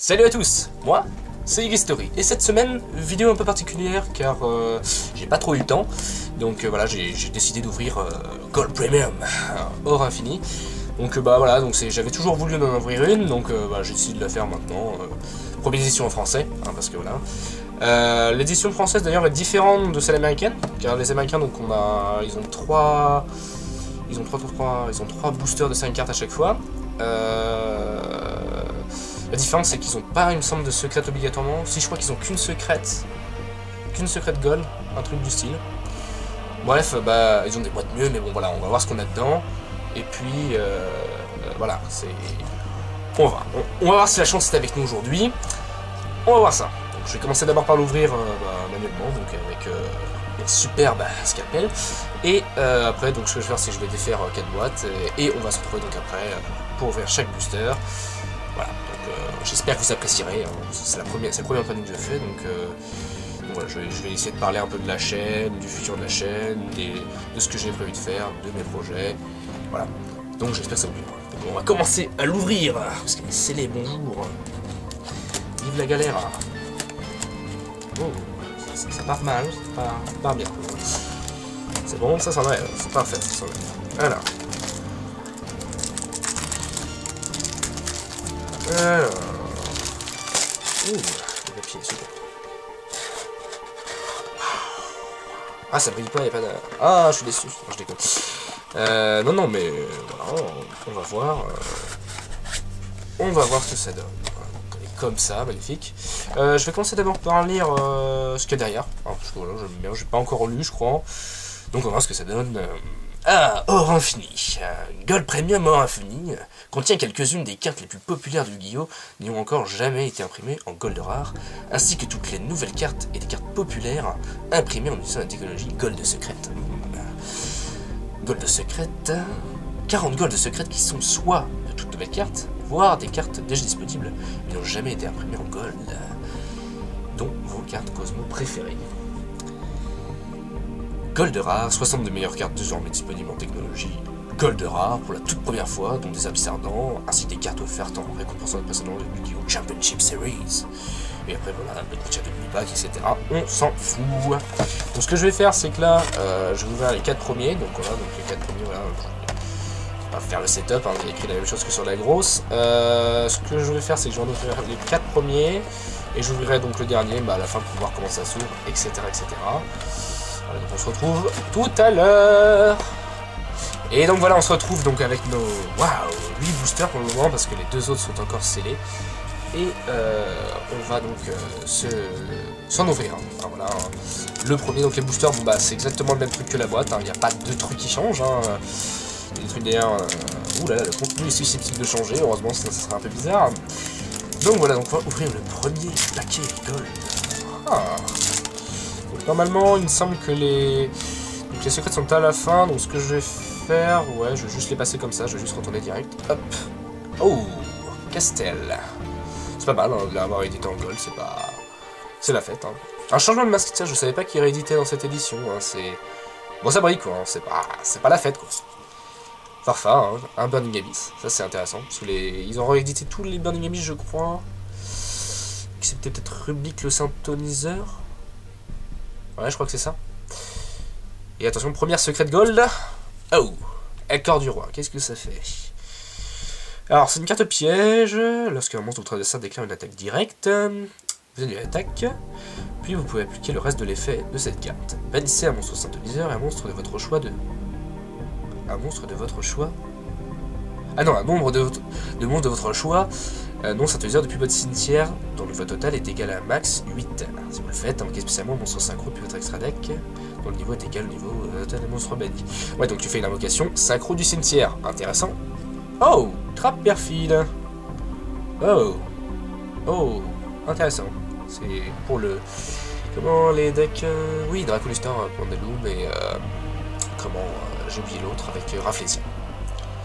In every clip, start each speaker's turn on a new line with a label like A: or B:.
A: Salut à tous, moi c'est Iggystory et cette semaine, vidéo un peu particulière car j'ai pas trop eu le temps. Donc voilà, j'ai décidé d'ouvrir Gold Premium, or infini. Donc bah voilà, donc j'avais toujours voulu en ouvrir une, donc j'ai décidé de la faire maintenant. Première édition en français, hein, parce que voilà. L'édition française d'ailleurs est différente de celle américaine, car les américains donc ils ont trois boosters de 5 cartes à chaque fois. La différence c'est qu'ils ont pas, il me semble, de secrète obligatoirement. Si, je crois qu'ils ont qu'une secrète gold, un truc du style. Bref, bah ils ont des boîtes mieux, mais bon voilà, on va voir ce qu'on a dedans. Et puis voilà, on va voir si la chance est avec nous aujourd'hui. On va voir ça. Donc, je vais commencer d'abord par l'ouvrir manuellement, donc avec un superbe scalpel. Et après, donc ce que je vais faire, c'est que je vais défaire 4 boîtes et on va se retrouver donc après pour ouvrir chaque booster. Voilà, donc j'espère que vous apprécierez, hein. C'est le premier opening que je fais, donc voilà, je vais essayer de parler un peu de la chaîne, du futur de la chaîne, de ce que j'ai prévu de faire, de mes projets, voilà. Donc j'espère que ça vous plaira. Donc on va commencer à l'ouvrir, parce que c'est les bonjours. Vive la galère. Oh, ça part mal, ça part bien. C'est bon, ça s'en va, c'est parfait, ça s'en va. Voilà. Alors... Ouh, le papier, super. Ah, ça brille pas, il n'y a pas de... Ah, je suis déçu, je déconne. Non, mais... voilà, on va voir... On va voir ce que ça donne. Voilà, donc elle est comme ça, magnifique. Je vais commencer d'abord par lire ce qu'il y a derrière. Alors, parce que voilà, j'aime bien, j'ai pas encore lu, je crois. Donc on va voir ce que ça donne. Ah, Or Infini. Gold Premium Or Infini contient quelques-unes des cartes les plus populaires du Yu-Gi-Oh! N'ayant encore jamais été imprimées en Gold Rare, ainsi que toutes les nouvelles cartes et des cartes populaires imprimées en utilisant la technologie Gold Secrète. Gold Secrète. 40 Gold Secrète qui sont soit de toutes nouvelles cartes, voire des cartes déjà disponibles, mais n'ont jamais été imprimées en Gold, dont vos cartes Cosmo préférées. Gold Rare, 62 meilleures cartes désormais disponibles en technologie Gold Rare pour la toute première fois, dont des abysses ardents, ainsi que des cartes offertes en récompensant le précédent Yu-Gi-Oh! Championship Series. Et après voilà, le Championship Pack, etc. On s'en fout. Donc ce que je vais faire, c'est que là, je vais ouvrir les 4 premiers. Donc voilà, donc les 4 premiers, voilà. Je vais pas faire le setup, hein, j'ai écrit la même chose que sur la grosse. Ce que je vais faire, c'est que je vais en ouvrir les 4 premiers. Et j'ouvrirai donc le dernier à la fin pour voir comment ça s'ouvre, etc. etc. Voilà, donc on se retrouve tout à l'heure. Et donc voilà, on se retrouve donc avec nos 8 boosters pour le moment, parce que les 2 autres sont encore scellés. Et on va donc s'en ouvrir. Enfin, voilà, le premier, donc les boosters, bon, bah, c'est exactement le même truc que la boîte, il n'y a pas de trucs qui changent. Les trucs d'ailleurs, ouh là là, le contenu est susceptible de changer, heureusement ça sera un peu bizarre. Donc voilà, donc on va ouvrir le premier paquet gold. Donc, normalement, il me semble que les secrets sont à la fin, donc ce que je vais faire, ouais, je vais juste les passer comme ça, je vais juste retourner direct. Hop. Oh, Castel. C'est pas mal, hein, de l'avoir édité en gold, c'est la fête. Hein. Un changement de masque, tiens, je savais pas qu'il rééditait dans cette édition, hein, c'est... Bon, ça brille, quoi, hein, c'est pas la fête, quoi. Farfa, hein, un Burning Abyss, ça c'est intéressant, parce que ils ont réédité tous les Burning Abyss, je crois, excepté peut-être Rubik le synthoniseur. Ouais, je crois que c'est ça. Et attention, première secret gold. Oh, Accord du Roi, qu'est-ce que ça fait? Alors, c'est une carte piège. Lorsqu'un monstre de votre adversaire déclare une attaque directe, vous allez l'attaque, puis vous pouvez appliquer le reste de l'effet de cette carte. Bannissez un monstre synthoniseur et un monstre de votre choix Un monstre de votre choix. Ah non, un nombre de monstres de votre choix non synthoniseur depuis votre cimetière, dont le vote total est égal à max 8. Si vous le faites, invoquez spécialement un monstre synchro depuis votre extra deck, dont le niveau est égal au niveau total des monstres bannis. Ouais, donc tu fais une invocation synchro du cimetière. Intéressant. Oh, trappe perfide. Oh, intéressant. C'est pour le... Comment les decks... Oui, Dracoluster pour Deloom et... j'ai oublié l'autre avec Rafflesia.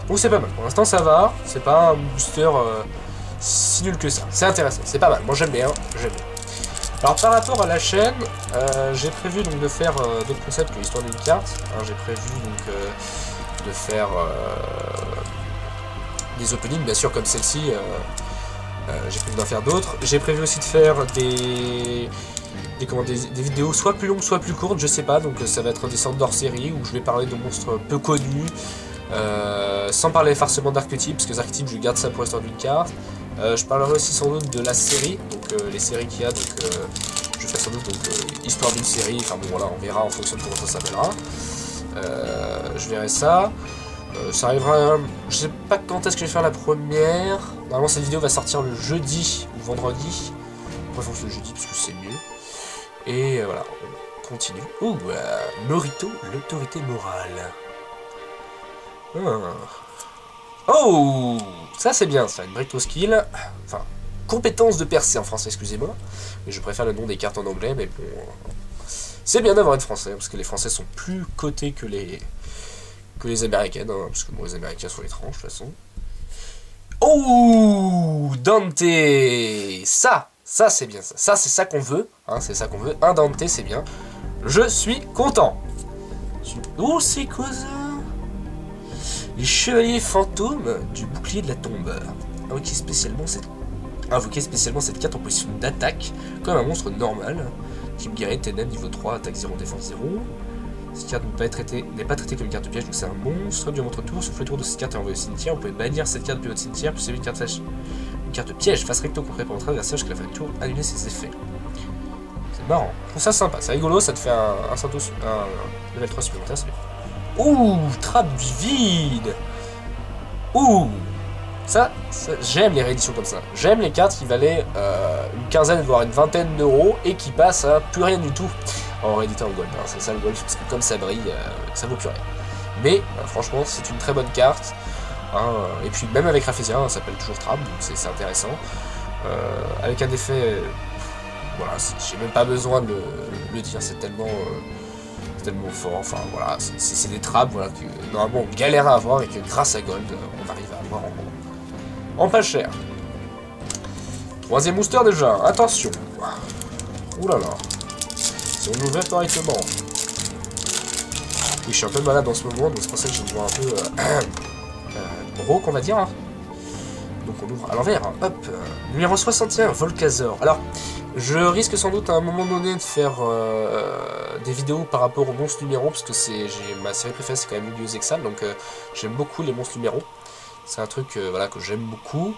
A: Donc c'est pas mal, pour l'instant ça va, c'est pas un booster si nul que ça, c'est intéressant, c'est pas mal, moi j'aime bien, Alors par rapport à la chaîne, j'ai prévu donc de faire d'autres concepts que l'histoire d'une carte, j'ai prévu donc de faire des openings bien sûr comme celle-ci, J'ai prévu d'en faire d'autres. J'ai prévu aussi de faire des vidéos soit plus longues, soit plus courtes, je sais pas. Donc ça va être des sortes d'hors-série où je vais parler de monstres peu connus, sans parler forcément d'archétypes, parce que les archétypes, je garde ça pour l'histoire d'une carte. Je parlerai aussi sans doute de la série, donc les séries qu'il y a, donc je ferai sans doute histoire d'une série, enfin bon voilà, on verra en fonction de comment ça s'appellera. Je verrai ça. Ça arrivera, je sais pas quand est-ce que je vais faire la première. Normalement cette vidéo va sortir le jeudi ou vendredi. Moi je pense le jeudi parce que c'est mieux. Et voilà, on continue. Ouh, Norito, l'autorité morale. Oh, ça c'est bien, ça, une breakthrough skill. Enfin, compétence de percée en français, excusez-moi. Mais je préfère le nom des cartes en anglais, mais bon. C'est bien d'avoir une français, parce que les français sont plus cotés que les américaines, hein, parce que bon, les américains sont les tranches, de toute façon. Oh, Dante. Ça c'est bien, ça c'est ça qu'on veut, hein, c'est ça qu'on veut. Un Dante, c'est bien. Je suis content. Oh, c'est quoi ça? Les chevaliers fantômes du bouclier de la tombe. Invoquez spécialement cette carte en position d'attaque, comme un monstre normal. Type guerrier, ténèbres, niveau 3, attaque 0, défense 0. Cette carte n'est pas traitée comme une carte de piège, donc c'est un monstre. Durant votre tour, sauf le tour de cette carte est envoyée au cimetière. Vous pouvez bannir cette carte depuis votre cimetière, puis une carte de piège face recto concret pour votre adversaire jusqu'à la fin du tour, annuler ses effets. C'est marrant. Je trouve ça sympa, c'est rigolo, ça te fait un level 3 supplémentaire, c'est bien. Ouh, trappe du vide. Ouh, ça j'aime les rééditions comme ça. J'aime les cartes qui valaient une quinzaine voire une vingtaine d'euros et qui passent à plus rien du tout en rééditant en gold. Hein, c'est ça le gold, parce que comme ça brille, ça vaut plus rien. Mais franchement, c'est une très bonne carte. Hein, et puis même avec Raphésien, ça s'appelle toujours Trappe, donc c'est intéressant. Avec un effet, voilà, j'ai même pas besoin de le dire, c'est tellement fort. Enfin voilà, c'est des trappes voilà, que normalement on galère à avoir et que grâce à Gold, on arrive à avoir en pas cher. Troisième booster déjà, attention. Ouh là là. Si on ouvrait correctement. Oui, je suis un peu malade en ce moment, donc c'est pour ça que j'ai une voix un peu rauque, on va dire. Donc on ouvre à l'envers, hein. Hop. Numéro 61, Volcazor. Alors, je risque sans doute à un moment donné de faire des vidéos par rapport aux monstres numéros, parce que ma série préférée, c'est quand même Yu-Gi-Oh! Zexal, donc j'aime beaucoup les monstres numéros. C'est un truc voilà, que j'aime beaucoup.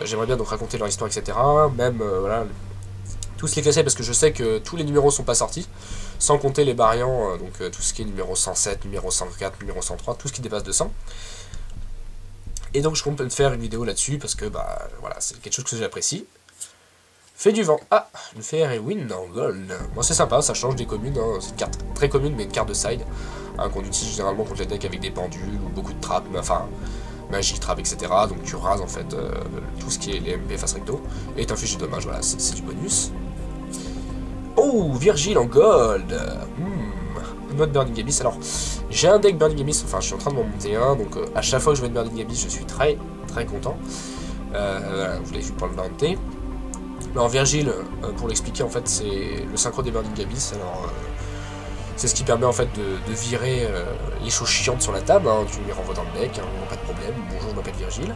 A: J'aimerais bien donc raconter leur histoire, etc. Même voilà, tous les classer, parce que je sais que tous les numéros sont pas sortis, sans compter les variants, donc tout ce qui est numéro 107, numéro 104, numéro 103, tout ce qui dépasse 200. Et donc je compte faire une vidéo là-dessus, parce que bah voilà, c'est quelque chose que j'apprécie. Fait du vent. Ah, une fée win en gold. Bon, c'est sympa, ça change des communes. Hein. C'est une carte très commune, mais une carte de side. Hein, qu'on utilise généralement contre les decks avec des pendules ou beaucoup de trappes, enfin, magie, trappe, etc. Donc tu rases en fait tout ce qui est les MP face recto. Et t'infliges du dommage, voilà, c'est du bonus. Oh, Virgile en gold. Mode Burning Abyss. Alors, j'ai un deck Burning Abyss, enfin, je suis en train de m'en monter un. Donc, à chaque fois que je vais de Burning Abyss, je suis très content. Vous l'avez vu pour le Dante. Alors Virgile, pour l'expliquer, en fait, c'est le synchro des Burning Abyss. Alors, c'est ce qui permet en fait de virer les choses chiantes sur la table. Hein. Tu les renvoies dans le deck, hein, pas de problème. Bonjour, je m'appelle Virgile.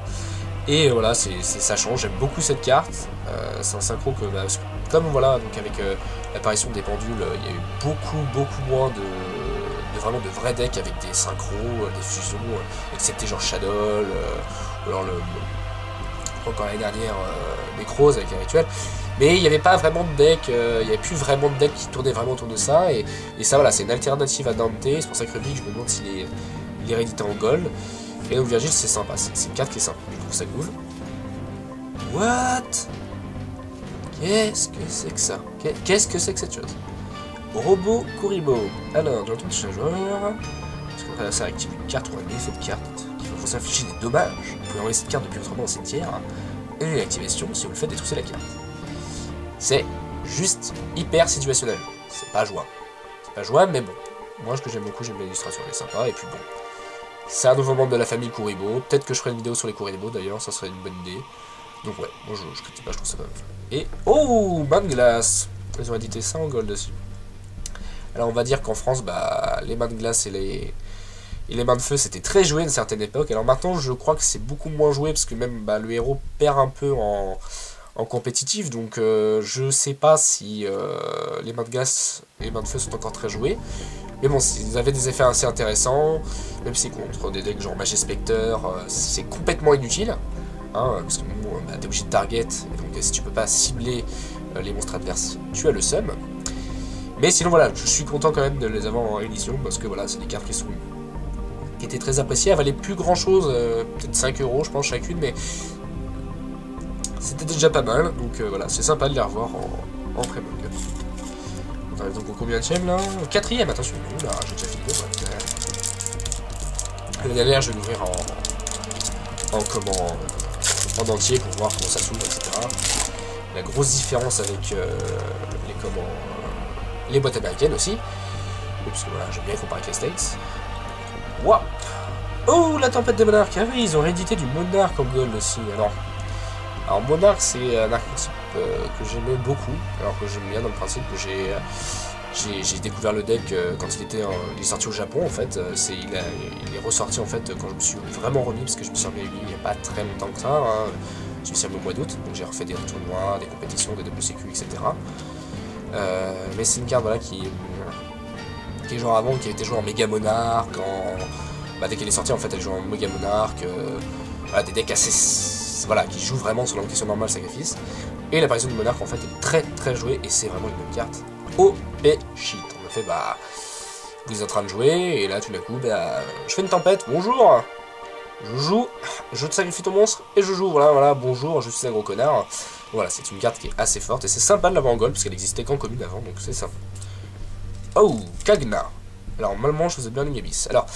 A: Et voilà, ça change. J'aime beaucoup cette carte. C'est un synchro que, bah, comme voilà, donc avec l'apparition des pendules, il y a eu beaucoup moins de vrais decks avec des synchros, des fusions, excepté genre Shadow, ou alors encore l'année dernière Necrose avec un rituel, mais il n'y avait pas vraiment de deck, il n'y avait plus vraiment de deck qui tournait vraiment autour de ça, et ça voilà, c'est une alternative à Dante, c'est pour ça que Rubik, je me demande s'il est réédité en gold, et donc Virgile c'est sympa, c'est une carte qui est sympa, je trouve ça cool. What? Qu'est-ce que c'est que ça? Qu'est-ce que c'est que cette chose? Robot Kuribo. Alors, dans le tour de chaque joueur, parce que ça active une carte ou un effet de carte qui va vous infliger des dommages. Vous pouvez envoyer cette carte depuis votre main au cimetière et une activation si vous le faites détrousser la carte. C'est juste hyper situationnel. C'est pas jouable. C'est pas jouable, mais bon. Moi, ce que j'aime beaucoup, j'aime l'illustration, elle est sympa. Et puis bon, c'est un nouveau membre de la famille Kuribo. Peut-être que je ferai une vidéo sur les Kuribo d'ailleurs, ça serait une bonne idée. Donc ouais, moi je critique pas, je trouve ça pas mal. Et oh, Main de glace. Ils ont édité ça en gold dessus. Alors on va dire qu'en France, bah, les mains de glace et Et les mains de feu, c'était très joué à une certaine époque. Alors maintenant, je crois que c'est beaucoup moins joué, parce que même le héros perd un peu en compétitif. Donc je sais pas si les mains de gaz et les mains de feu sont encore très joués. Mais bon, ils avaient des effets assez intéressants, même si contre des decks genre Magie Spectre, c'est complètement inutile. Hein, parce que bon, t'es obligé de target, et donc si tu peux pas cibler les monstres adverses, tu as le sum. Mais sinon voilà, je suis content quand même de les avoir en réédition, parce que voilà, c'est des cartes qui étaient très appréciées. Elles valaient plus grand chose, peut-être 5 € je pense chacune, mais c'était déjà pas mal, donc voilà, c'est sympa de les revoir en pré-mug. On arrive donc au combienième là? Au 4ème, attention, là j'ai déjà fini. La dernière, je vais l'ouvrir en entier pour voir comment ça s'ouvre, etc. La grosse différence avec les boîtes américaines aussi. Parce que voilà, j'aime bien comparer avec les States. Wouah! Oh, la tempête des monarques! Ah oui, ils ont réédité du monarque en gold aussi. Alors monarque, c'est un archétype que j'aimais beaucoup. Alors que j'aime bien dans le principe que j'ai découvert le deck quand il est sorti au Japon en fait. Il est ressorti en fait quand je me suis vraiment remis, parce que je me suis remis il n'y a pas très longtemps que ça. Hein. Je me suis remis au mois d'août, donc j'ai refait des tournois, des compétitions, des WCQ, etc. Mais c'est une carte voilà, qui est genre avant, qui a été jouée en Méga Monarque, dès qu'elle est sortie en fait elle joue en Méga Monarque, voilà, des decks assez, voilà, qui jouent vraiment sur l'enquête normale sacrifice. Et l'apparition du Monarque en fait est très très jouée, et c'est vraiment une bonne carte. OP shit, on a fait vous êtes en train de jouer, et là tout d'un coup je fais une tempête, bonjour, je joue, je te sacrifie ton monstre, et je joue, voilà, bonjour, je suis un gros connard. Voilà, c'est une carte qui est assez forte, et c'est sympa de l'avoir en gold, parce qu'elle existait qu'en commune avant, donc c'est sympa. Oh, Kagna. Alors, normalement, je faisais bien l'Ingabis. Alors,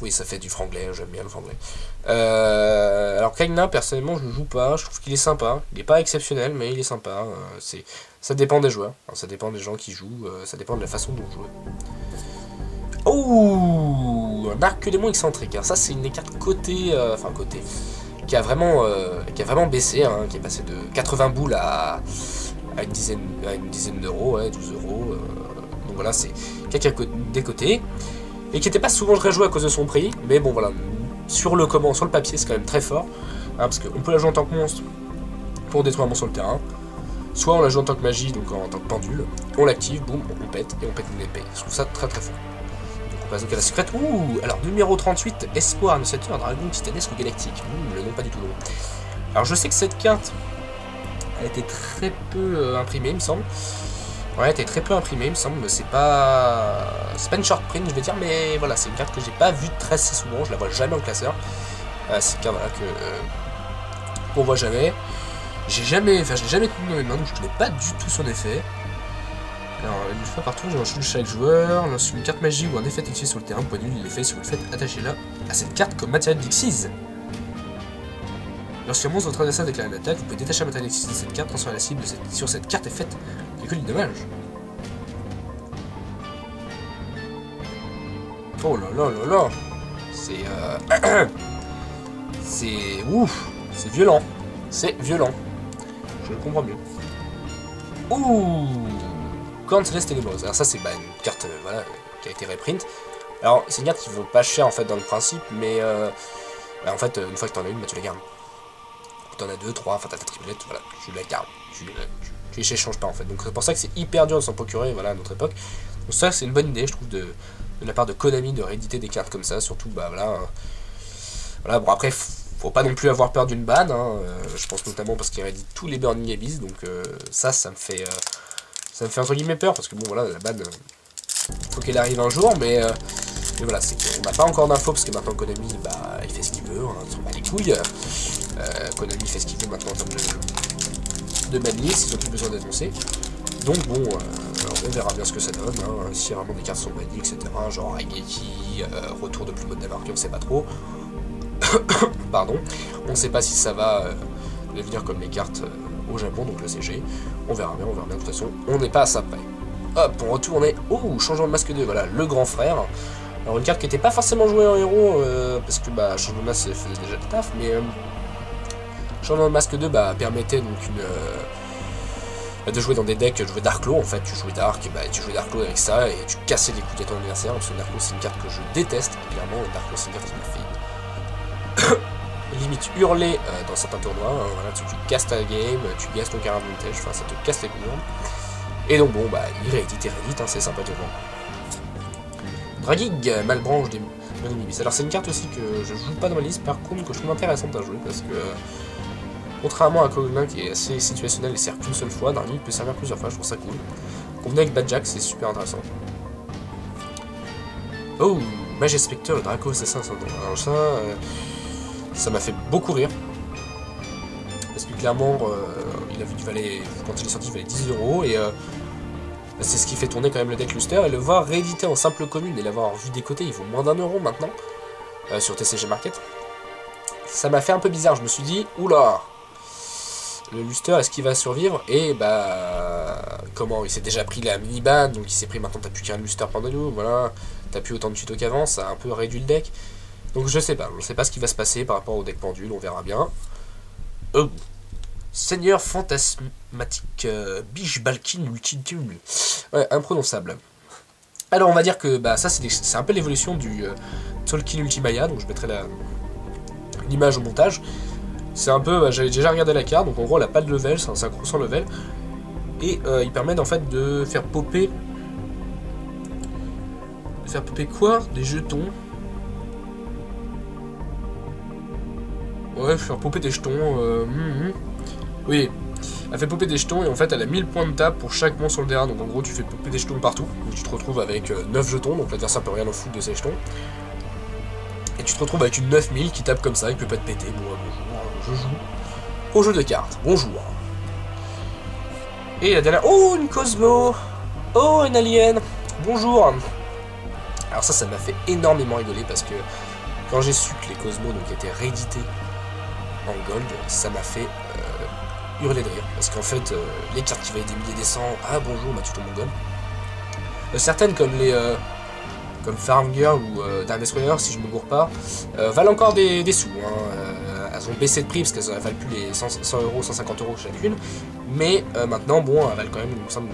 A: oui, ça fait du franglais, j'aime bien le franglais. Alors, Kagna, personnellement, je ne joue pas, je trouve qu'il est sympa. Il n'est pas exceptionnel, mais il est sympa. Ça dépend des joueurs, hein, ça dépend des gens qui jouent, ça dépend de la façon dont vous jouez. Oh, un arc démon excentrique. Alors ça, c'est une des cartes côté, qui a vraiment baissé, hein, qui est passé de 80 boules à une dizaine d'euros, ouais, 12 €. Donc voilà, c'est quelqu'un des côtés, et qui n'était pas souvent très joué à cause de son prix, mais bon voilà, sur le papier, c'est quand même très fort, hein, parce qu'on peut la jouer en tant que monstre pour détruire un monstre sur le terrain. Soit on la joue en tant que magie, donc en tant que pendule, on l'active, boum, on pète, et on pète une épée. Je trouve ça très très fort. Donc on passe donc à la secrète. Ouh, alors numéro 38, Espoir, Annonciateur, Dragon Titanesque Galactique. Le nom pas du tout long. Alors je sais que cette carte a été très peu imprimée, il me semble. Ouais, elle a été très peu imprimée, il me semble. C'est pas une short print, je vais dire, mais voilà, c'est une carte que j'ai pas vue très souvent, je la vois jamais en classeur. C'est une carte voilà, qu'on voit jamais. Je l'ai jamais tenu dans mes mains, donc je connais pas du tout son effet. Alors, une fois partout, j'ai un de chaque joueur. Lorsqu'une carte magie ou un effet activé sur le terrain, point nul, l'effet si vous le faites attacher là à cette carte comme matériel d'Xyz. Lorsqu'un monstre votre adversaire déclare une attaque, vous pouvez détacher un matériel d'Xyz de cette carte, transformer la cible sur cette carte et faites calcul du dommage. Oh là là là là. C'est ouf. C'est violent. C'est violent. Je le comprends mieux. Ouh, Corne Céleste Ténébreuse. Alors ça c'est une carte voilà, qui a été reprint. Alors c'est une carte qui vaut pas cher en fait dans le principe, mais en fait une fois que t'en as une, tu la gardes. T'en as deux, trois, enfin t'as ta triplette, voilà, tu la gardes. Tu les échanges pas en fait. Donc c'est pour ça que c'est hyper dur de s'en procurer voilà, à notre époque. Donc ça c'est une bonne idée je trouve de la part de Konami de rééditer des cartes comme ça, surtout voilà. Voilà, bon après faut pas non plus avoir peur d'une ban, hein, je pense notamment parce qu'il réédite tous les Burning Abyss, donc ça me fait entre guillemets peur, parce que bon voilà, la ban, faut qu'elle arrive un jour, mais voilà, c'est qu'on n'a pas encore d'infos, parce que maintenant Konami, il fait ce qu'il veut, hein, il s'en bat les couilles, Konami fait ce qu'il veut maintenant en termes de banlist, ils ont plus besoin d'annoncer, donc bon, on verra bien ce que ça donne, hein, si vraiment des cartes sont bannies, etc., genre Aigeki, retour de plus mode d'Amarki, on sait pas trop. Pardon, on ne sait pas si ça va devenir comme les cartes au Japon, donc le CG. On verra bien, de toute façon, on n'est pas à ça près. Hop, on retourne. Oh, changement de masque 2, voilà, le grand frère. Alors une carte qui n'était pas forcément jouée en héros, parce que changement de masque faisait déjà le taf, mais changement de masque 2 permettait donc de jouer dans des decks, jouer Darklo en fait, tu jouais Dark, et bah tu jouais Darklo avec ça et tu cassais les couilles de ton adversaire, parce que Darklo c'est une carte que je déteste, clairement, Darklo c'est une carte qui m'a fait limite hurler dans certains tournois, hein, voilà, tu casses ta game, tu casses ton carré montage, enfin ça te casse les couilles. Et donc bon bah il réédite, hein, c'est sympa de voir. Dragig, Malbranche des Monimibis. Alors c'est une carte aussi que je joue pas dans ma liste, par contre que je trouve intéressante à jouer parce que contrairement à Coglin qui est assez situationnel et sert qu'une seule fois, Dragig peut servir plusieurs fois, je trouve ça cool. Combiné avec Bad Jack, c'est super intéressant. Oh, Mage Spectre, le Draco Assassin. Alors ça m'a fait beaucoup rire. Parce que clairement, il valait, quand il est sorti, il valait 10 € et c'est ce qui fait tourner quand même le deck Luster. Et le voir réédité en simple commune et l'avoir vu des côtés, il vaut moins d'1 € maintenant sur TCG Market. Ça m'a fait un peu bizarre, je me suis dit, oula, le Luster, est-ce qu'il va survivre? Et bah, comment? Il s'est déjà pris la mini-ban, donc il s'est pris, maintenant t'as plus qu'un Luster pendant nous, voilà, t'as plus autant de tutos qu'avant, ça a un peu réduit le deck. Donc je sais pas ce qui va se passer par rapport au deck pendule, on verra bien. Seigneur fantasmatique, Biche Balkin Ultime. Ouais, imprononçable. Alors on va dire que bah ça c'est un peu l'évolution du Tolkien Ultimaya, donc je mettrai l'image au montage. C'est un peu, bah, j'avais déjà regardé la carte, donc en gros elle a pas de level, c'est un synchro sans level. Et il permet en fait de faire popper... quoi? Des jetons. Ouais, faire popper des jetons. Oui, elle fait popper des jetons et en fait elle a 1000 points de table pour chaque monstre sur le terrain. Donc en gros tu fais popper des jetons partout. Donc tu te retrouves avec 9 jetons, donc l'adversaire peut rien en foutre de ces jetons. Et tu te retrouves avec une 9000 qui tape comme ça, il peut pas te péter. Bon, bonjour, je joue au jeu de cartes. Bonjour. Et la dernière... Oh, une Cosmo. Oh, une alien. Bonjour. Alors ça m'a fait énormément rigoler parce que quand j'ai su que les Cosmos donc étaient réédités en gold, ça m'a fait hurler de rire. Parce qu'en fait, les cartes qui valaient des milliers des cents, ah bonjour, bah tu tombes en gold. Certaines comme les comme Farm Girl ou Dark Destroyer, si je me gourre pas, valent encore des sous. Hein. Elles ont baissé de prix parce qu'elles valent plus les 100 €, 150 € chacune. Mais maintenant, bon, elles valent quand même, il me semble,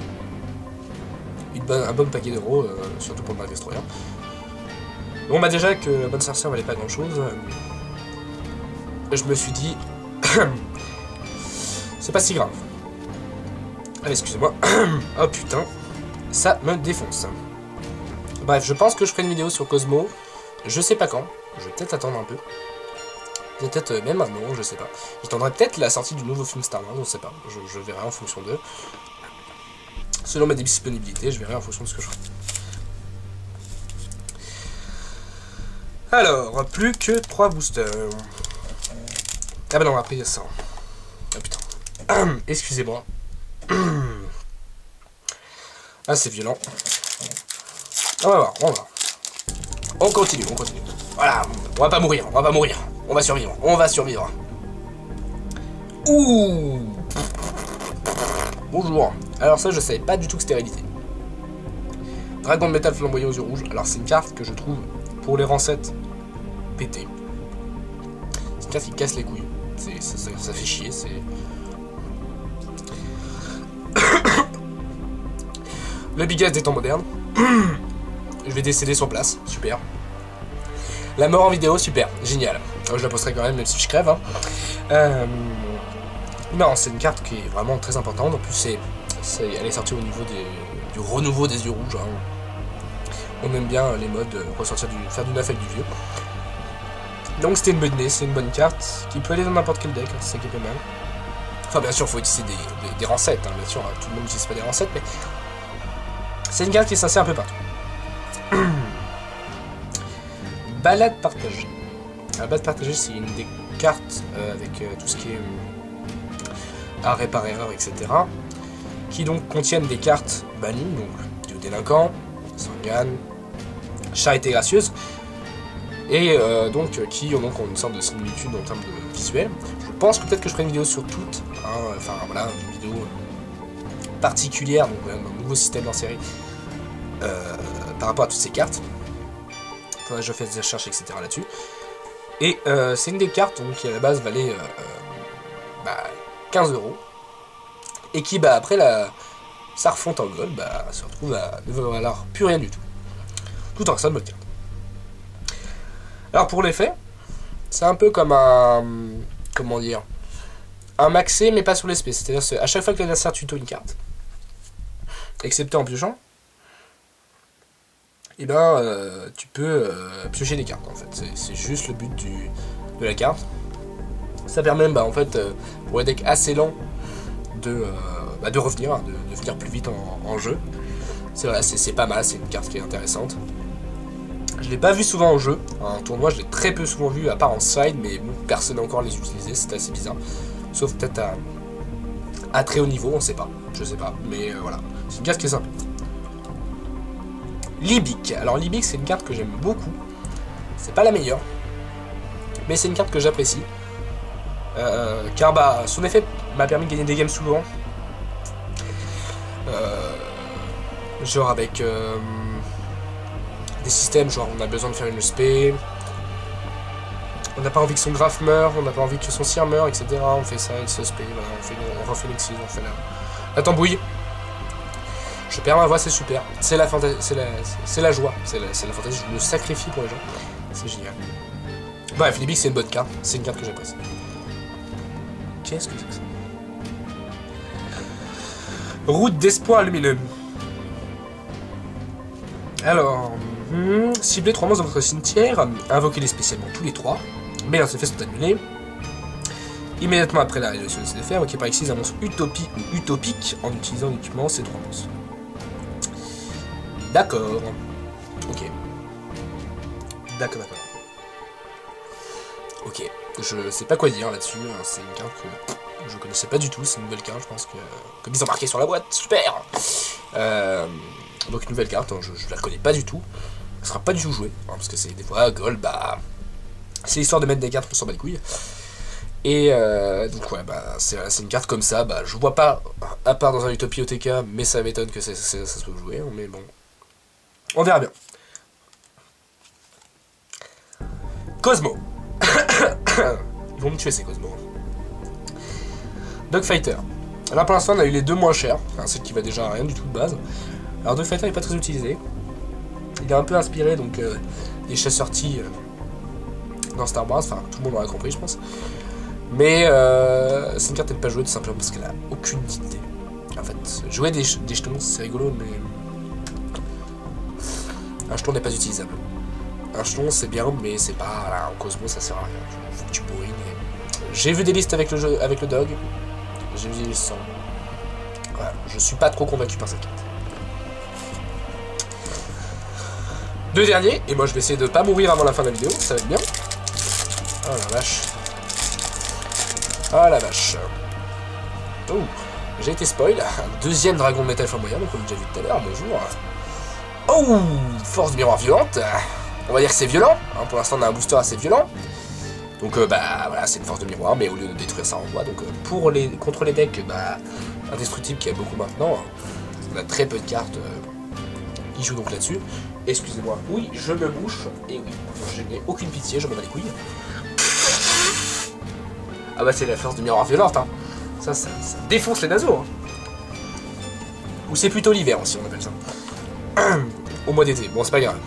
A: un bon paquet d'euros, surtout pour le Dark Destroyer. Bon bah déjà que la bonne sorcière valait pas grand chose, je me suis dit, c'est pas si grave. Allez, excusez-moi. Oh putain, ça me défonce. Bref, je pense que je ferai une vidéo sur Cosmo, je sais pas quand, je vais peut-être attendre un peu. Peut-être même maintenant, je sais pas. J'attendrai peut-être la sortie du nouveau film Star Wars, je sais pas, je verrai en fonction d'eux. Selon ma disponibilité, je verrai en fonction de ce que je ferai. Alors, plus que 3 boosters. Ah bah non, après il y a ça. Ah putain. Excusez-moi. Ah, c'est violent. On va voir, on va voir. On continue. Voilà, on va pas mourir, On va survivre. Ouh. Bonjour. Alors ça, je savais pas du tout que c'était réédité. Dragon de métal flamboyant aux yeux rouges. Alors c'est une carte que je trouve, pour les rangs 7, pété. C'est une carte qui casse les couilles. Ça fait chier, c'est... Le Bigas des temps modernes. Je vais décéder sur place, super. La mort en vidéo, super, génial. Je la posterai quand même si je crève. Hein. Non, c'est une carte qui est vraiment très importante. En plus, elle est sortie au niveau du renouveau des yeux rouges. Hein. On aime bien les modes faire du neuf avec du vieux. Donc c'était une bonne idée, c'est une bonne carte qui peut aller dans n'importe quel deck, hein, c'est ça qui est pas mal. Enfin bien sûr, il faut utiliser des rangs 7, hein, bien sûr, tout le monde n'utilise pas des rangs 7, mais c'est une carte qui s'insère un peu partout. Balade partagée. La balade partagée, c'est une des cartes avec tout ce qui est arrêt par erreur, etc. Qui donc contiennent des cartes bannies, donc du délinquant, Sangan, charité gracieuse, et donc qui ont donc une sorte de similitude en termes de visuel. Je pense que peut-être que je ferai une vidéo sur toutes, hein, enfin voilà, une vidéo particulière, donc un nouveau système en série par rapport à toutes ces cartes. Faudrait que je fasse des recherches, etc. là-dessus. Et c'est une des cartes donc, qui à la base valait 15 €. et qui, bah, après sa refonte en gold, bah, se retrouve à ne valoir plus rien du tout. Tout en restant de bonne carte. Alors, pour l'effet, c'est un peu comme un... Comment dire, un maxé, mais pas sur l'espèce. C'est-à-dire, à chaque fois que l'adversaire tuto une carte, excepté en piochant, et ben, tu peux piocher des cartes, en fait. C'est juste le but de la carte. Ça permet, bah, en fait, pour les decks assez lents, de revenir, de venir plus vite en jeu. C'est vrai, c'est pas mal, c'est une carte qui est intéressante. Je l'ai pas vu souvent en jeu, en tournoi je l'ai très peu souvent vu, à part en side, mais bon, personne n'a encore les utilisé, c'est assez bizarre. Sauf peut-être à très haut niveau, on sait pas, je sais pas, mais voilà, c'est une carte qui est sympa. Libic, alors Libic c'est une carte que j'aime beaucoup, c'est pas la meilleure, mais c'est une carte que j'apprécie, car bah, son effet m'a permis de gagner des games souvent, genre avec... des systèmes, genre on a besoin de faire une spé, on n'a pas envie que son graphe meure, on n'a pas envie que son cire meure, etc. On fait ça, il se spé, voilà, on refait l'exil, on fait la tambouille. Je perds ma voix, c'est super. C'est la fantaisie, c'est la joie, c'est la fantaisie, je me sacrifie pour les gens. C'est génial. Bref, Libic c'est une bonne carte, c'est une carte que j'apprécie. Qu'est-ce que c'est que ça? Route d'espoir lumineux. Alors, ciblez 3 monstres dans votre cimetière, invoquez-les spécialement tous les 3, mais leurs effets sont annulés. Immédiatement après la réalisation de ces effets, invoquez par ici un monstre utopie ou utopique en utilisant uniquement ces 3 monstres. D'accord. Ok. D'accord. Ok. Je sais pas quoi dire là-dessus, c'est une carte que je connaissais pas du tout, c'est une nouvelle carte, je pense que... Comme ils ont marqué sur la boîte, super. Donc une nouvelle carte, hein, je la connais pas du tout. Elle sera pas du tout jouée, hein, parce que c'est des fois gold, bah... C'est l'histoire de mettre des cartes, on s'en bat les couilles. Et donc ouais, bah c'est une carte comme ça, bah je vois pas, à part dans un Utopie OTK, mais ça m'étonne que ça se peut jouer, mais bon. On verra bien. Cosmo. Ils vont me tuer ces Cosmo. Dogfighter. Là pour l'instant on a eu les deux moins chers, enfin, celle qui va déjà à rien du tout de base. Alors Dogfighter n'est pas très utilisé. Il est un peu inspiré donc des chasseurs-tis dans Star Wars, enfin tout le monde l'aura compris je pense. Mais c'est une carte à ne pas jouer tout simplement parce qu'elle a aucune utilité. En fait, jouer des jetons c'est rigolo mais un jeton n'est pas utilisable. Un jeton c'est bien mais c'est pas là, en Cosmo ça sert à rien. Faut que tu bourrines. J'ai vu des listes avec le jeu, avec le dog. J'ai vu des listes sans. Voilà, je suis pas trop convaincu par cette carte. Deux derniers, et moi je vais essayer de pas mourir avant la fin de la vidéo, ça va être bien. Oh la vache. Oh la vache. Oh, j'ai été spoil. Un deuxième dragon de métal flamboyant, donc on l'a déjà vu tout à l'heure, bonjour. Oh, force de miroir violente. On va dire que c'est violent, hein, pour l'instant on a un booster assez violent. Donc bah voilà, c'est une force de miroir, mais au lieu de détruire ça renvoie. Donc contre les decks bah, indestructibles qu'il y a beaucoup maintenant, on a très peu de cartes qui jouent donc là-dessus. Excusez-moi, oui, je me bouche, et oui, je n'ai aucune pitié, je m'en bats les couilles. Ah bah c'est la force de miroir violente, hein. Ça défonce les naseaux. Hein. Ou c'est plutôt l'hiver aussi, on appelle ça. Au mois d'été, bon c'est pas grave.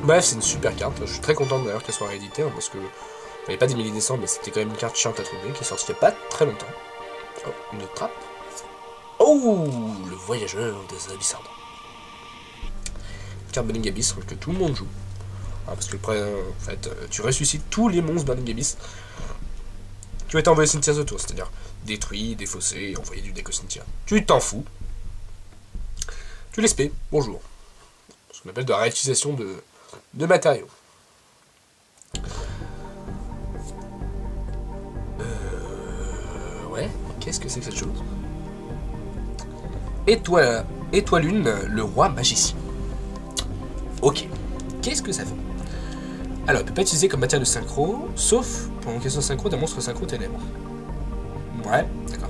A: Bref, c'est une super carte, je suis très content d'ailleurs qu'elle soit rééditée, hein, parce que j'avais pas des milliers décembre, mais c'était quand même une carte chiante à trouver, qui est sortie il n'y a pas très longtemps. Oh, une trappe. Oh, le voyageur des abyssards. Carte Burning Abyss que tout le monde joue. Ah, parce que en fait, tu ressuscites tous les monstres Burning Abyss qui ont été envoyés au cimetière autour, c'est-à-dire détruits, défaussés et envoyés du deck au cimetière. Tu t'en fous. Tu les spé, bonjour. Ce qu'on appelle de la réutilisation de matériaux. Ouais, qu'est-ce que c'est que cette chose? Étoile Lune, le roi magicien. Ok, qu'est-ce que ça fait? Alors, il peut pas utiliser comme matière de synchro, sauf pour une question synchro d'un monstre synchro ténèbres. Ouais, d'accord.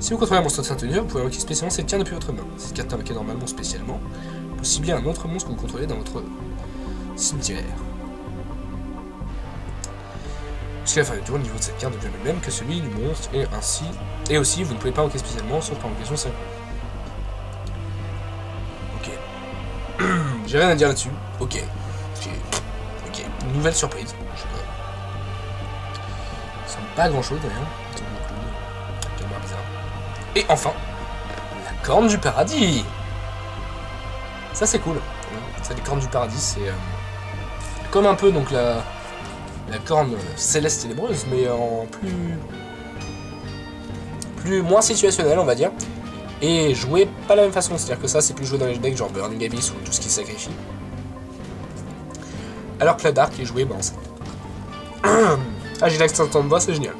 A: Si vous contrôlez un monstre de Saint-Tenir, vous pouvez invoquer spécialement cette carte depuis votre main. Cette carte est invoquée normalement spécialement pour cibler un autre monstre que vous contrôlez dans votre cimetière. Jusqu'à la fin du tour, le niveau de cette carte devient le même que celui du monstre, et aussi vous ne pouvez pas invoquer spécialement, sauf par invocation simple. Ok. J'ai rien à dire là-dessus. Ok. Une nouvelle surprise. Je sais pas. Ça ressemble pas à grand chose d'ailleurs. C'est bizarre. Et enfin, la corne du paradis. Ça c'est cool. Ça, les cornes du paradis, c'est comme un peu donc la corne céleste ténébreuse, mais en moins situationnel, on va dire. Et joué pas de la même façon, c'est-à-dire que ça c'est plus joué dans les decks genre Burning Abyss ou tout ce qui sacrifie. Alors que la Dark est jouée en ça. Ah, j'ai l'accent de boss, c'est génial.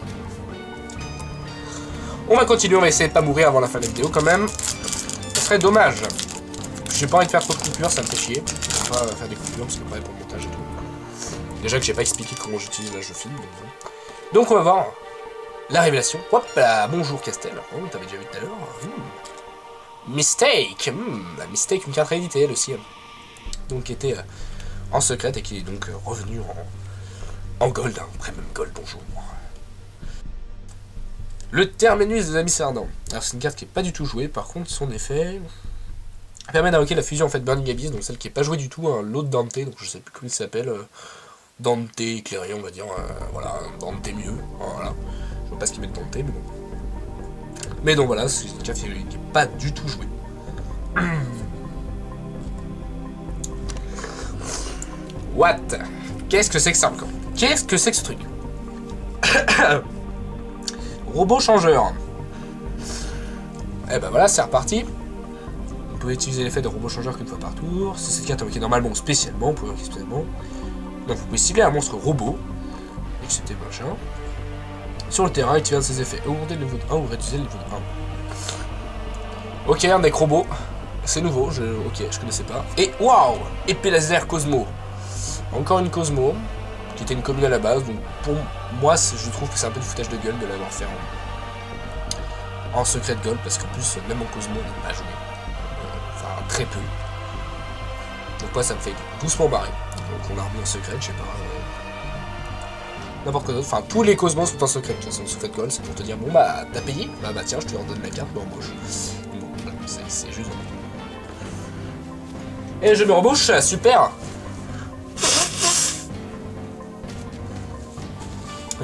A: On va continuer, on va essayer de pas mourir avant la fin de la vidéo quand même. Ce serait dommage. J'ai pas envie de faire trop de coupures, ça me fait chier. Je vais pas faire des coupures parce que pareil pour le montage et tout. Déjà que j'ai pas expliqué comment j'utilise la jeu film. Donc on va voir la révélation. Hop là, bonjour Castel. Oh, t'avais déjà vu tout à l'heure. Mistake. La Mistake, une carte rééditée elle aussi. Donc qui était en secrète et qui est donc revenue en gold. Premium gold, bonjour. Le Terminus des Amis Ardents. Alors c'est une carte qui est pas du tout jouée, par contre son effet permet d'invoquer la fusion en fait Burning Abyss, donc celle qui est pas jouée du tout, l'autre Dante, donc je sais plus comment il s'appelle, Dante éclairé on va dire, voilà, Dante mieux, voilà. Je vois pas ce qu'il met de Dante, mais bon. Mais donc voilà, c'est une carte qui est pas du tout jouée. What? Qu'est-ce que c'est que ça encore? Qu'est-ce que c'est que ce truc? Robot changeur. Et ben voilà, c'est reparti. Vous pouvez utiliser l'effet de robot changeur qu'une fois par tour. C'est cette carte qui est normalement spécialement, vous pouvez invoquer spécialement. Donc vous pouvez cibler un monstre robot, excepté machin. Sur le terrain, utilisez un de ses effets. Augmentez le niveau de 1 ou réduisez le niveau de 1. Ok, un deck robot. C'est nouveau, ok, je connaissais pas. Et waouh! Épée laser Cosmo. Encore une Cosmo, qui était une commune à la base, donc pour moi, je trouve que c'est un peu du foutage de gueule de l'avoir fait en secret de gold, parce qu'en plus, même en Cosmo, on n'est pas joué. Enfin, très peu. Donc moi, ça me fait doucement barrer. Donc on a remis en secret, je sais pas. N'importe quoi d'autre. Enfin, tous les Cosmos sont en secret, de toute façon, secret de gold, c'est pour te dire, bon bah, t'as payé? Bah tiens, je te redonne la carte, me rembauche. Bon, voilà, c'est juste. Et je me rembauche, super!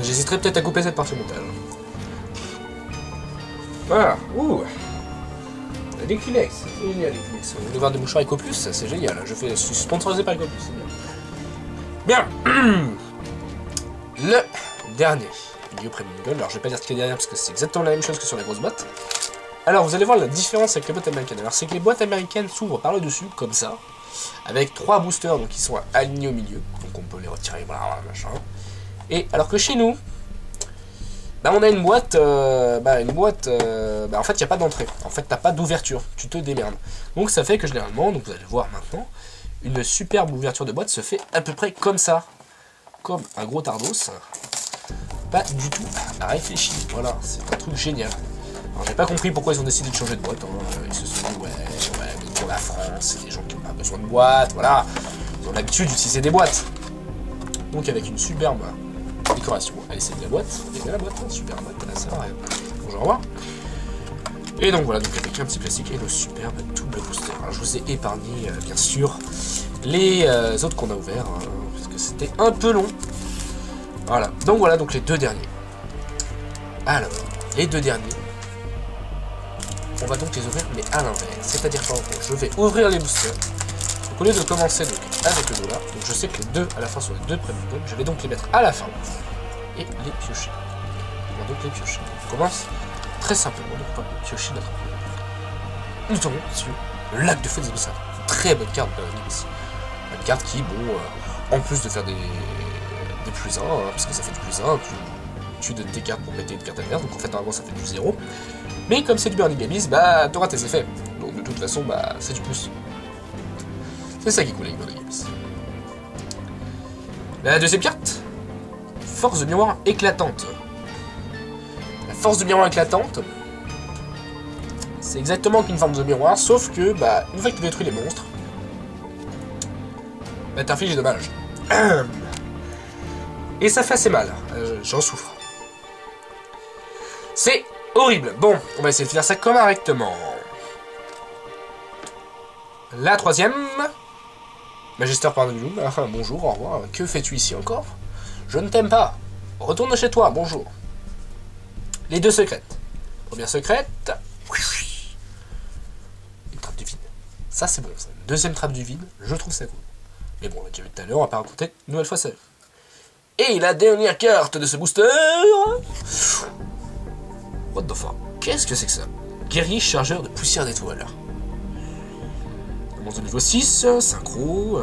A: J'hésiterais peut-être à couper cette partie montage. Voilà, ouh! Des Kleenex, c'est génial les Kleenex. On veut voir des mouchoirs Ecoplus, c'est génial. Je suis sponsorisé par Ecoplus, c'est bien. Bien! Le dernier Yu Premium Gold. Alors je vais pas dire ce qu'il y a derrière parce que c'est exactement la même chose que sur la grosse boîte. Alors vous allez voir la différence avec les boîtes américaines. Alors c'est que les boîtes américaines s'ouvrent par le dessus, comme ça, avec 3 boosters donc qui sont alignés au milieu. Donc on peut les retirer, voilà, machin. Et alors que chez nous, bah on a une boîte, en fait il n'y a pas d'entrée, en fait t'as pas d'ouverture, tu te démerdes. Donc ça fait que généralement, donc vous allez voir maintenant, une superbe ouverture de boîte se fait à peu près comme ça, comme un gros tardos, pas du tout réfléchi, voilà, c'est un truc génial. Alors j'ai pas compris pourquoi ils ont décidé de changer de boîte, ils se sont dit ouais, mais pour la France, c'est des gens qui n'ont pas besoin de boîte, voilà, ils ont l'habitude d'utiliser des boîtes. Donc avec une superbe décoration. Allez, c'est de la boîte. C'est bien la boîte, hein, super boîte. Là, ça va. Bonjour, au revoir. Et donc voilà, donc avec un petit plastique et le superbe double booster. Alors, je vous ai épargné, bien sûr, les autres qu'on a ouverts, hein, parce que c'était un peu long. Voilà. Donc voilà, donc les deux derniers. Alors, les deux derniers. On va donc les ouvrir, mais à l'inverse. C'est-à-dire qu'en gros, je vais ouvrir les boosters. Donc au lieu de commencer donc, avec le dollar, donc je sais que les deux à la fin sont les deux premiers gold, je vais donc les mettre à la fin et les piocher. On va donc les piocher. On commence très simplement, donc on va piocher notre. Nous tombons sur le lac de feu des Boussards. Très bonne carte de ici. Une carte qui, bon, en plus de faire des plus 1, parce que ça fait du plus 1, tu donnes tes cartes pour péter une carte adverse, donc en fait normalement ça fait du 0. Mais comme c'est du Burning Abyss, bah t'auras tes effets. Donc de toute façon, bah c'est du plus. C'est ça qui est cool avec Burning Abyss. La deuxième carte, force de miroir éclatante. La force de miroir éclatante, c'est exactement qu'une forme de miroir, sauf que, bah, une fois que tu détruis les monstres, bah, t'infliges des dommages. Et ça fait assez mal. J'en souffre. C'est horrible. Bon, on va essayer de faire ça correctement. La troisième. Magister Parnellum. Ah, bonjour, au revoir. Que fais-tu ici encore? Je ne t'aime pas. Retourne chez toi, bonjour. Les deux secrètes. Première secrète. Une trappe du vide. Ça, c'est bon. Ça. Une deuxième trappe du vide. Je trouve ça cool. Mais bon, on l'a déjà vu tout à l'heure. On va pas raconter une nouvelle fois ça. Et la dernière carte de ce booster. What the fuck? Qu'est-ce que c'est que ça? Guerrier chargeur de poussière d'étoiles. Monstre de niveau 6, synchro.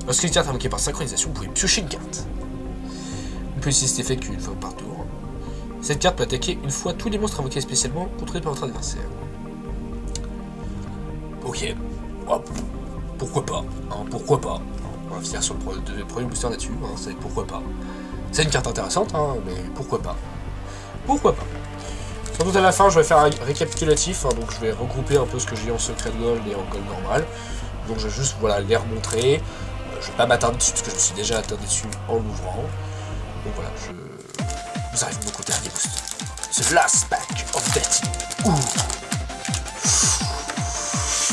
A: Lorsqu'une carte est invoquée par synchronisation, vous pouvez piocher une carte. Vous pouvez utiliser cet effet qu'une fois par tour. Cette carte peut attaquer une fois tous les monstres invoqués spécialement contrôlés par votre adversaire. Ok. Hop. Pourquoi pas, hein, pourquoi pas. On va finir sur le premier booster là-dessus, hein, c'est pourquoi pas. C'est une carte intéressante, hein, mais pourquoi pas. Pourquoi pas. Surtout à la fin, je vais faire un récapitulatif, hein, donc je vais regrouper un peu ce que j'ai en secret gold et en gold normal. Donc je vais juste voilà, les remontrer. Je vais pas m'attarder dessus parce que je me suis déjà attardé dessus en l'ouvrant. Donc voilà, vous arrivez de mon côté dernier boost. The last pack of death.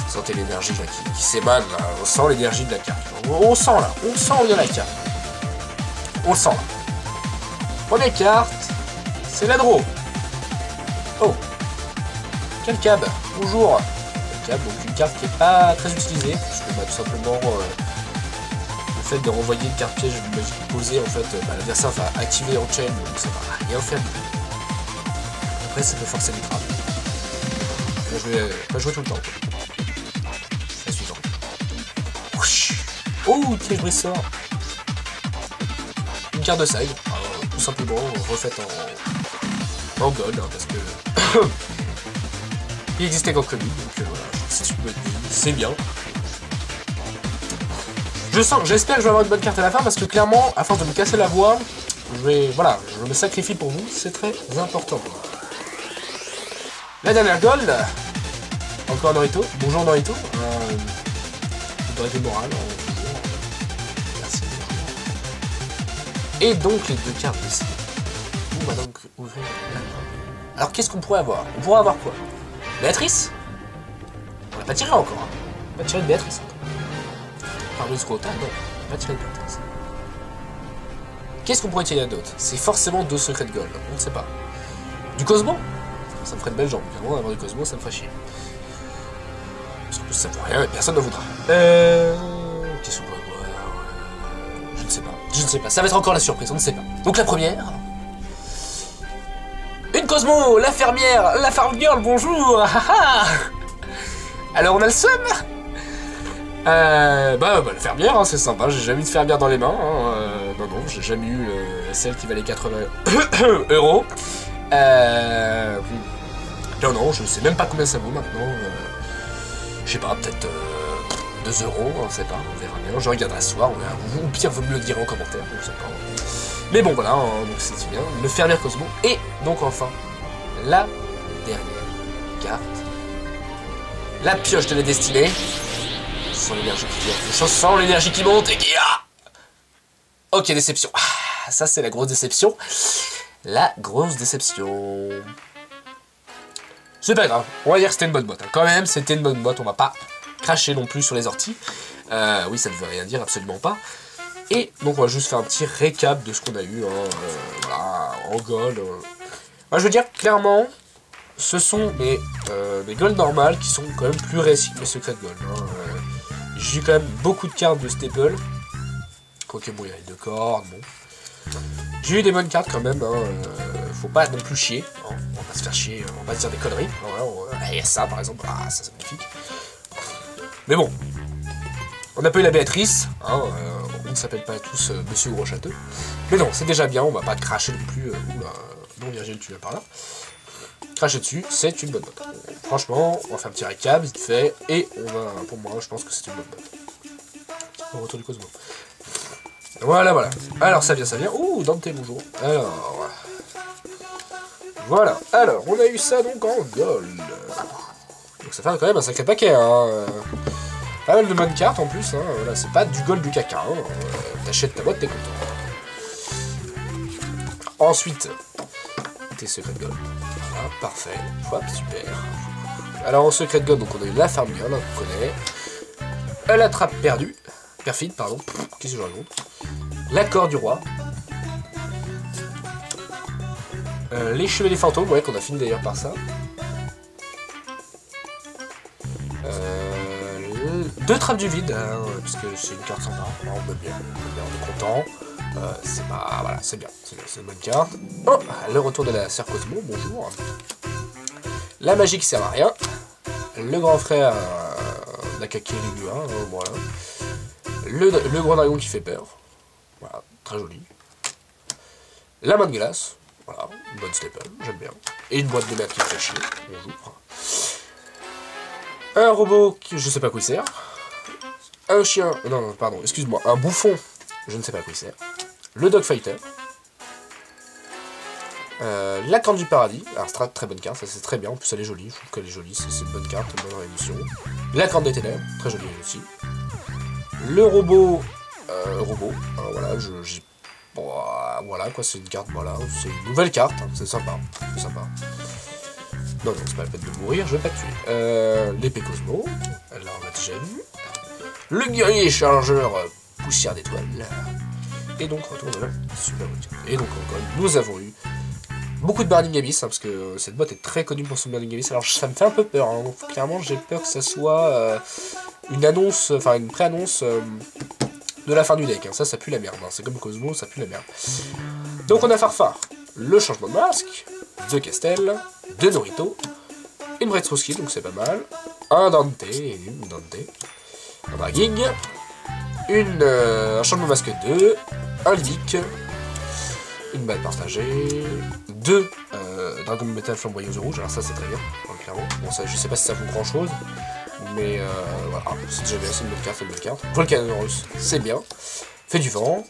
A: Sentez l'énergie qui s'émane là, on sent l'énergie de la carte. On sent là, on sent bien la carte. On sent là. Première carte, c'est la draw. Oh, Calcab, bonjour. Calcab, donc une carte qui n'est pas très utilisée, puisque bah, tout simplement le fait de renvoyer une carte piège magique posée, en fait, bah, l'adversaire va activer en chain, donc ça va rien faire. Après, ça peut forcer les trappes. Pas jouer tout le temps. La suivante. Oh, piège briseur. Une carte de side, tout simplement refaite en gold, hein, parce que il existait qu'en commune, donc voilà, c'est bien. J'espère que je vais avoir une bonne carte à la fin, parce que clairement, afin de me casser la voix, je me sacrifie pour vous, c'est très important. La dernière gold, encore Norito, bonjour Norito, Dorito moral, bonjour, merci. Et donc les deux cartes ici. On va donc ouvrir la main. Alors qu'est-ce qu'on pourrait avoir? On pourrait avoir quoi? Béatrice? On l'a pas tiré encore. Hein. On va pas tirer de Béatrice encore. Pardon, Scrota? Non, on va pas tirer de Béatrice. Qu'est-ce qu'on pourrait tirer d'autre? C'est forcément deux secrets de gold. On ne sait pas. Du Cosmo? Ça me ferait de belles jambes. Clairement, avoir du Cosmo, ça me ferait chier. Parce qu'en plus, ça ne vaut rien et personne ne voudra. Qu'est-ce qu'on pourrait avoir? Je ne sais pas. Je ne sais pas. Ça va être encore la surprise, on ne sait pas. Donc la première. Une Cosmo, la fermière, la farm girl, bonjour. Alors on a le seum. La fermière, hein, c'est sympa, j'ai jamais eu de fermière dans les mains. Hein, non, j'ai jamais eu celle qui valait 80 euros. Non, je sais même pas combien ça vaut maintenant. Je sais pas, peut-être 2 euros, on sait pas, on verra bien. Je regarderai ce soir, on verra. Ou pire, vous me le direz en commentaire, je sais pas. Mais bon, voilà, hein, donc c'est bien. Le fermier Cosmo. Et donc enfin, la dernière carte. La pioche de la destinée. Je sens l'énergie qui vient. Je sens l'énergie qui monte et qui... Ok, déception. Ça, c'est la grosse déception. La grosse déception. C'est pas grave. On va dire que c'était une bonne boîte. Hein. Quand même, c'était une bonne boîte. On va pas cracher non plus sur les orties. Oui, ça ne veut rien dire, absolument pas. Et donc, on va juste faire un petit récap de ce qu'on a eu. Hein. Voilà, en gold. Moi, je veux dire, clairement, ce sont mes golds normales qui sont quand même plus réussis que mes secrets de gold. Hein. J'ai eu quand même beaucoup de cartes de staple. Quoique, bon, il y a les deux cordes, bon. J'ai eu des bonnes cartes quand même, hein. Faut pas non plus chier. Hein. On va pas se faire chier, on va pas se dire des conneries. Voilà, il y a ça par exemple, ça c'est magnifique. Mais bon, on a pas eu la Béatrice, hein. On ne s'appelle pas tous Monsieur Gros Château. Mais non, c'est déjà bien, on va pas cracher non plus. Oula, non Virgile, tu vas par là. Cracher dessus, c'est une bonne botte. Franchement, on va faire un petit récap, vite fait, et on va, pour moi, je pense que c'est une bonne botte. Au retour du Cosmo. Voilà. Alors, ça vient. Ouh, Dante, bonjour. Alors... Voilà. Alors, on a eu ça, donc, en gold. Donc, ça fait quand même un sacré paquet, hein. Pas mal de bonnes cartes, en plus, hein. Voilà, c'est pas du gold du caca, hein. T'achètes ta boîte, t'es content. Ensuite, tes secrets de gold. Voilà, parfait. Hop, super. Alors, en secret de gold, donc on a eu la farm girl, on connaît. La trappe perdue. Perfide, pardon. Qu'est-ce que je raconte? L'accord du roi. Les chevaliers fantômes, ouais, qu'on a fini d'ailleurs par ça. Deux trappes du vide, hein, parce que c'est une carte sympa. On aime bien, on est content. C'est pas. Voilà, c'est bien, c'est une bonne carte. Oh, le retour de la sœur Cosmo, bonjour. La magie qui sert à rien. Le grand frère d'Akakerugu, hein, voilà. Le grand dragon qui fait peur. Voilà, très joli. La main de glace. Voilà, une bonne staple, j'aime bien. Et une boîte de merde qui me fait chier. Bonjour. Un robot qui je sais pas à quoi il sert. Un chien. Non, pardon, excuse-moi. Un bouffon. Je ne sais pas à quoi il sert. Le Dogfighter. La carte du paradis. Alors, Strat, très bonne carte, ça c'est très bien. En plus, elle est jolie. Je trouve qu'elle est jolie. C'est une bonne carte, une bonne réédition. La carte des ténèbres. Très jolie aussi. Le robot. Voilà, bon, voilà quoi, c'est une carte, voilà, c'est une nouvelle carte, hein, c'est sympa, c'est sympa. Non, c'est pas la peine de mourir, je vais pas te tuer. L'épée Cosmo, là on l'a déjà vu. Le guerrier chargeur poussière d'étoiles. Et donc, retour de la super bonne carte. Et donc, encore, nous avons eu beaucoup de Burning Abyss, hein, parce que cette boîte est très connue pour son Burning Abyss. Alors, ça me fait un peu peur, hein, donc, clairement, j'ai peur que ça soit une annonce, enfin une pré-annonce de la fin du deck, hein. Ça pue la merde, hein. C'est comme Cosmo, ça pue la merde. Donc on a Farfar, le changement de masque, deux Castel, deux Norito, une Bretrouski, donc c'est pas mal, un Dante, un Dragig, un changement de masque 2, un Lidic, une balle partagée, deux Dragon Metal flamboyant rouge, alors ça c'est très bien, hein, clairement. Bon, ça, je sais pas si ça vaut grand chose. Mais voilà, c'est déjà bien, c'est une bonne carte, Volcanorus, c'est bien. Fait du vent.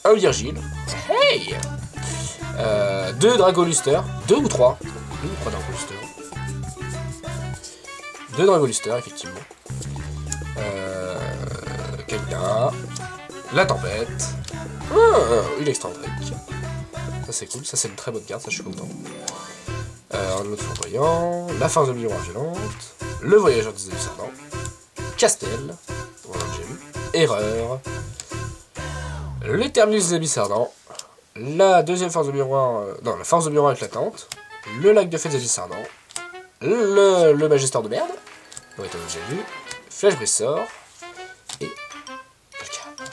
A: Un Virgile. Hey, deux Dragoluster. Deux ou trois Dragoluster. Deux Dragoluster, effectivement. Kalina. La tempête. Une excentrique. Ça c'est cool, ça c'est une très bonne carte, ça je suis content. Un autre flamboyant. La force de miroir violente. Le voyageur des Abyssardans, Castel, voilà que j'ai vu, Erreur, le terminus des Abyssardans, la deuxième force de miroir, non, la force de miroir éclatante, le lac de fête des Abyssardans, le Majesteur de merde, ouais, que j'ai vu, Flèche Brissor, et le cap.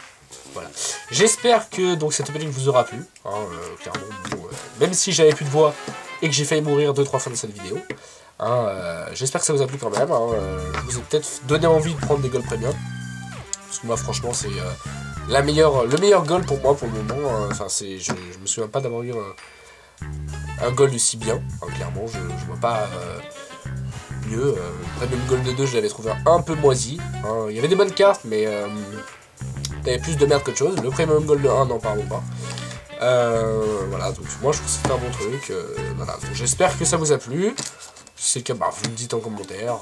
A: Voilà. J'espère que donc cette opening vous aura plu, hein, clairement, bon, même si j'avais plus de voix et que j'ai failli mourir 2-3 fois dans cette vidéo. J'espère que ça vous a plu quand même. Je vous ai peut-être donné envie de prendre des gold premium. Parce que moi franchement c'est le meilleur gold pour moi pour le moment. Enfin je me souviens pas d'avoir eu un gold aussi bien. Clairement je vois pas mieux. Premium gold 2 je l'avais trouvé un peu moisi. Il y avait des bonnes cartes mais il y avait plus de merde qu'autre chose. Le premium gold 1 n'en parlons pas. Voilà, donc moi je trouve que c'est un bon truc. Voilà, j'espère que ça vous a plu. Si c'est le cas, bah, vous me dites en commentaire,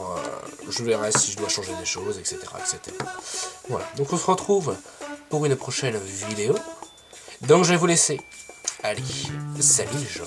A: je verrai si je dois changer des choses, etc., etc. Voilà, donc on se retrouve pour une prochaine vidéo. Donc je vais vous laisser. Allez, salut les gens.